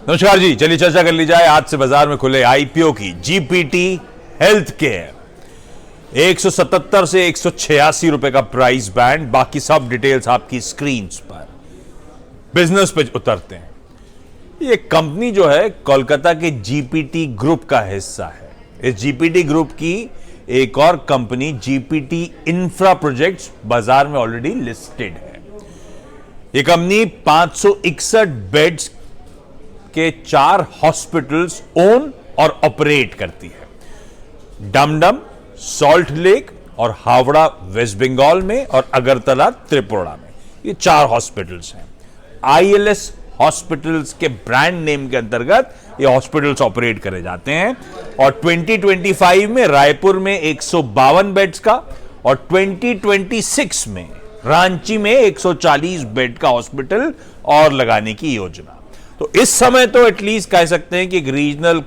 नमस्कार जी, चलिए चर्चा कर ली जाए आज से बाजार में खुले आईपीओ की। जीपीटी हेल्थ केयर 177 से 186 रुपए का प्राइस बैंड, बाकी सब डिटेल्स आपकी स्क्रीन पर। बिजनेस पे उतरते हैं। ये कंपनी जो है कोलकाता के जीपीटी ग्रुप का हिस्सा है। इस जीपीटी ग्रुप की एक और कंपनी जीपीटी इंफ्रा प्रोजेक्ट्स बाजार में ऑलरेडी लिस्टेड है। ये कंपनी 561 बेड्स के 4 हॉस्पिटल्स ओन और ऑपरेट करती है। डमडम, सॉल्ट लेक और हावड़ा वेस्ट बंगाल में और अगरतला त्रिपुरा में ये 4 हॉस्पिटल्स हैं। आईएलएस हॉस्पिटल्स के ब्रांड नेम के अंतर्गत ये हॉस्पिटल्स ऑपरेट करे जाते हैं और 2025 में रायपुर में 152 बेड्स का और 2026 में रांची में 140 बेड का हॉस्पिटल और लगाने की योजना। तो इस समय तो एटलीस्ट कह सकते हैं कि एक रीजनल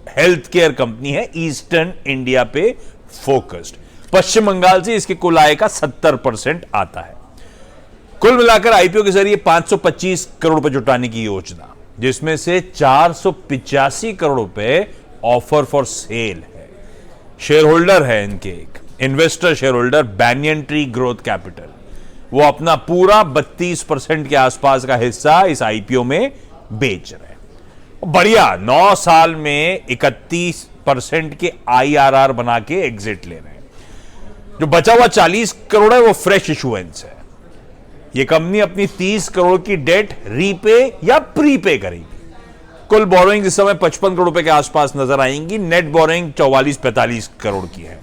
हेल्थ केयर कंपनी है, ईस्टर्न इंडिया पे फोकस्ड। पश्चिम बंगाल से इसके कुल आय का 70% आता है। कुल मिलाकर आईपीओ के जरिए 525 करोड़ रुपए जुटाने की योजना, जिसमें से 485 करोड़ रुपए ऑफर फॉर सेल है। शेयर होल्डर है इनके एक investor share holder Banyan tree growth capital, वो अपना पूरा 32% के आसपास का हिस्सा इस आईपीओ में बेच रहे हैं। बढ़िया, 9 साल में 31% के आईआरआर बना के एग्जिट ले रहे हैं। जो बचा हुआ 40 करोड़ है वो फ्रेश इशुएंस है। ये कंपनी अपनी 30 करोड़ की डेट रीपे या प्रीपे करेगी। कुल बोरोइंग इस समय 55 करोड़ रुपए के आसपास नजर आएंगी। नेट बोरोइंग 44-45 करोड़ की है।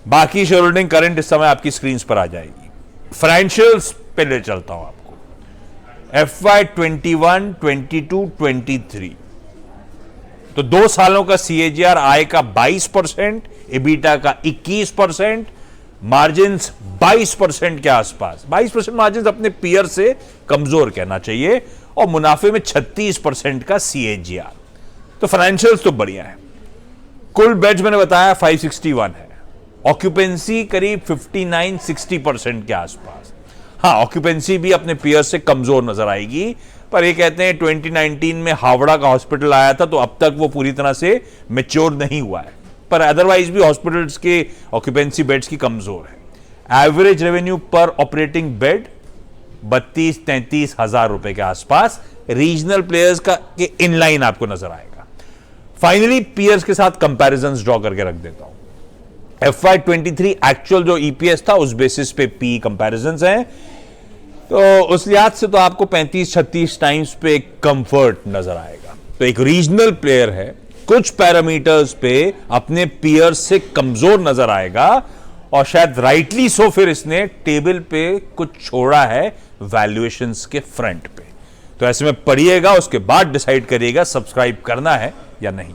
बाकी शेयर होल्डिंग करंट इस समय आपकी स्क्रीन पर आ जाएगी। फाइनेंशियल्स पे ले चलता हूं आपको। FY 21, 22, 23 तो 2 सालों का CAGR आय का 22%, EBITDA का 21%, मार्जिन 22% के आसपास। 22% मार्जिन अपने पीयर से कमजोर कहना चाहिए और मुनाफे में 36% का CAGR। तो फाइनेंशियल्स तो बढ़िया है। कुल बेड्स मैंने बताया 561 है। ऑक्यूपेंसी करीब 59-60% के आसपास। हाँ, ऑक्यूपेंसी भी अपने पीयर से कमजोर नजर आएगी, पर ये कहते हैं 2019 में हावड़ा का हॉस्पिटल आया था तो अब तक वो पूरी तरह से मैच्योर नहीं हुआ है, पर अदरवाइज भी हॉस्पिटल्स के ऑक्यूपेंसी बेड्स की कमजोर है। एवरेज रेवेन्यू पर ऑपरेटिंग बेड 32-33 हजार रुपए के आसपास रीजनल प्लेयर्स का के इनलाइन आपको नजर आएगा। फाइनली पीयर्स के साथ कंपैरिजंस ड्रॉ करके रख देता हूं। FY 23 एक्चुअल जो EPS था उस बेसिस पे पी कंपैरिजंस हैं, तो उस लिहाज से तो आपको 35-36 टाइम्स पे कंफर्ट नजर आएगा। तो एक रीजनल प्लेयर है, कुछ पैरामीटर्स पे अपने पीयर से कमजोर नजर आएगा और शायद राइटली सो फिर इसने टेबल पे कुछ छोड़ा है वैल्यूएशंस के फ्रंट पे। तो ऐसे में पढ़िएगा, उसके बाद डिसाइड करिएगा सब्सक्राइब करना है या नहीं।